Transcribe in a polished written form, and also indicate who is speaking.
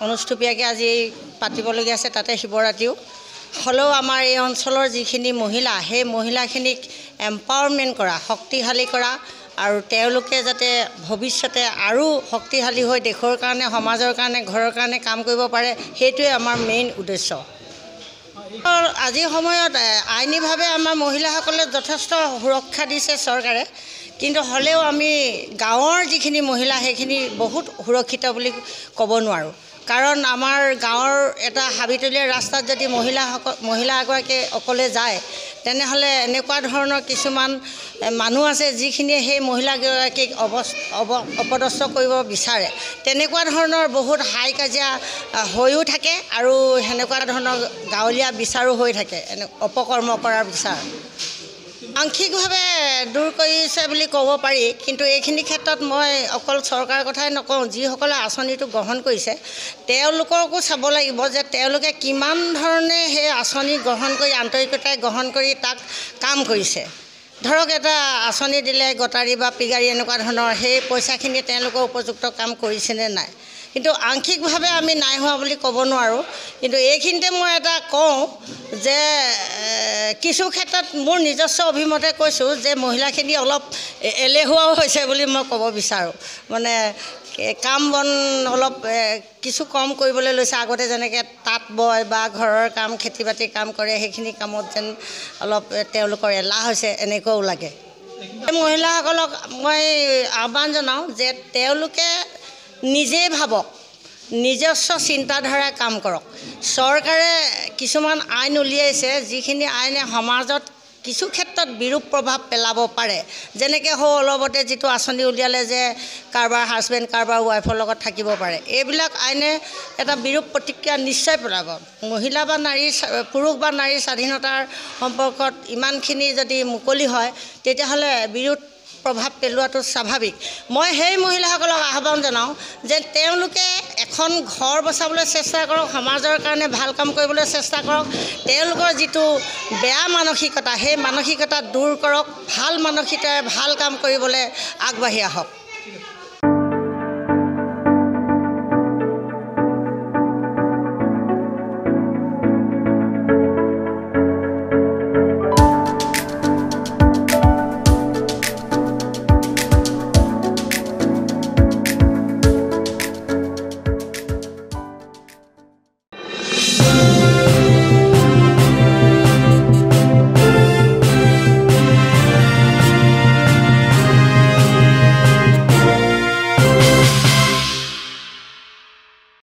Speaker 1: অনুষ্ঠুপীয়াকৈ আজি পাতিবলগীয়া আছে, তাতে শিৱৰাত্ৰিও। হ'লেও আমাৰ এই অঞ্চলৰ যিখিনি মহিলা, সেই মহিলাখিনিক এম্পাৱাৰমেণ্ট কৰা, শক্তিশালী কৰা আৰু তেওঁলোকে যাতে ভৱিষ্যতে আৰু শক্তিশালী হৈ দেশৰ কাৰণে, সমাজৰ কাৰণে, ঘৰৰ কাৰণে কাম কৰিব পাৰে, সেইটোৱে আমাৰ মেইন উদ্দেশ্য। আজিৰ সময়ত আইনীভাৱে আমাৰ মহিলাসকলে যথেষ্ট সুৰক্ষা দিছে চৰকাৰে, কিন্তু হ'লেও আমি গাঁৱৰ যিখিনি মহিলা সেইখিনি বহুত সুৰক্ষিত বুলি ক'ব নোৱাৰোঁ। কাৰণ আমাৰ গাঁৱৰ এটা হাবিতলীয়া ৰাস্তাত যদি মহিলা এগৰাকী অকলে যায়, তেনেহ'লে এনেকুৱা ধৰণৰ কিছুমান মানুহ আছে যিখিনিয়ে সেই মহিলাগৰাকীক অপদস্থ কৰিব বিচাৰে। তেনেকুৱা ধৰণৰ বহুত হাই কাজিয়া হৈও থাকে আৰু সেনেকুৱা ধৰণৰ গাঁৱলীয়া বিচাৰো হৈ থাকে, অপকৰ্ম কৰাৰ বিচাৰ। আংশিকভাৱে দূৰ কৰিছে বুলি ক'ব পাৰি, কিন্তু এইখিনি ক্ষেত্ৰত মই অকল চৰকাৰৰ কথাই নকওঁ, যিসকলে আঁচনিটো গ্ৰহণ কৰিছে তেওঁলোককো চাব লাগিব যে তেওঁলোকে কিমান ধৰণে সেই আঁচনি গ্ৰহণ কৰি, আন্তৰিকতাৰে গ্ৰহণ কৰি তাক কাম কৰিছে। ধৰক এটা আঁচনি দিলে গটাৰী বা পিগাৰী এনেকুৱা ধৰণৰ, সেই পইচাখিনি তেওঁলোকৰ উপযুক্ত কাম কৰিছেনে নাই, কিন্তু আংশিকভাৱে আমি নাই হোৱা বুলি ক'ব নোৱাৰোঁ। কিন্তু এইখিনিতে মই এটা কওঁ যে কিছু ক্ষেত্ৰত মোৰ নিজস্ব অভিমতে কৈছোঁ যে মহিলাখিনি অলপ এলেহুৱাও হৈছে বুলি মই ক'ব বিচাৰোঁ। মানে কাম বন অলপ কিছু কম কৰিবলৈ লৈছে। আগতে যেনেকৈ তাঁত বয় বা ঘৰৰ কাম, খেতি বাতিৰ কাম কৰে, সেইখিনি কামত যেন অলপ তেওঁলোকৰ এলাহ হৈছে, এনেকুৱাও লাগে। মহিলাসকলক মই আহ্বান জনাওঁ যে তেওঁলোকে নিজেই ভাবক, নিজস্ব চিন্তাধাৰা কাম কৰক। চৰকাৰে কিছুমান আইন উলিয়াইছে, যিখিনি আইনে সমাজত কিছু ক্ষেত্ৰত বিৰূপ প্ৰভাৱ পেলাব পাৰে। যেনেকৈ অলপতে যিটো আঁচনি উলিয়ালে যে কাৰোবাৰ হাজবেণ্ড কাৰোবাৰ ৱাইফৰ লগত থাকিব পাৰে, এইবিলাক আইনে এটা বিৰূপ প্ৰতিক্ৰিয়া নিশ্চয় পেলাব। মহিলা বা নাৰী, পুৰুষ বা নাৰীৰ স্বাধীনতাৰ সম্পৰ্কত ইমানখিনি যদি মুকলি হয়, তেতিয়াহ'লে বিৰূপ প্ৰভাৱ পেলোৱাটো স্বাভাৱিক। মই সেই মহিলাসকলক আহ্বান জনাওঁ যে তেওঁলোকে এখন ঘৰ বচাবলৈ চেষ্টা কৰক, সমাজৰ কাৰণে ভাল কাম কৰিবলৈ চেষ্টা কৰক। তেওঁলোকৰ যিটো বেয়া মানসিকতা, সেই মানসিকতা দূৰ কৰক, ভাল মানসিকতাৰে ভাল কাম কৰিবলৈ আগবাঢ়ি আহক।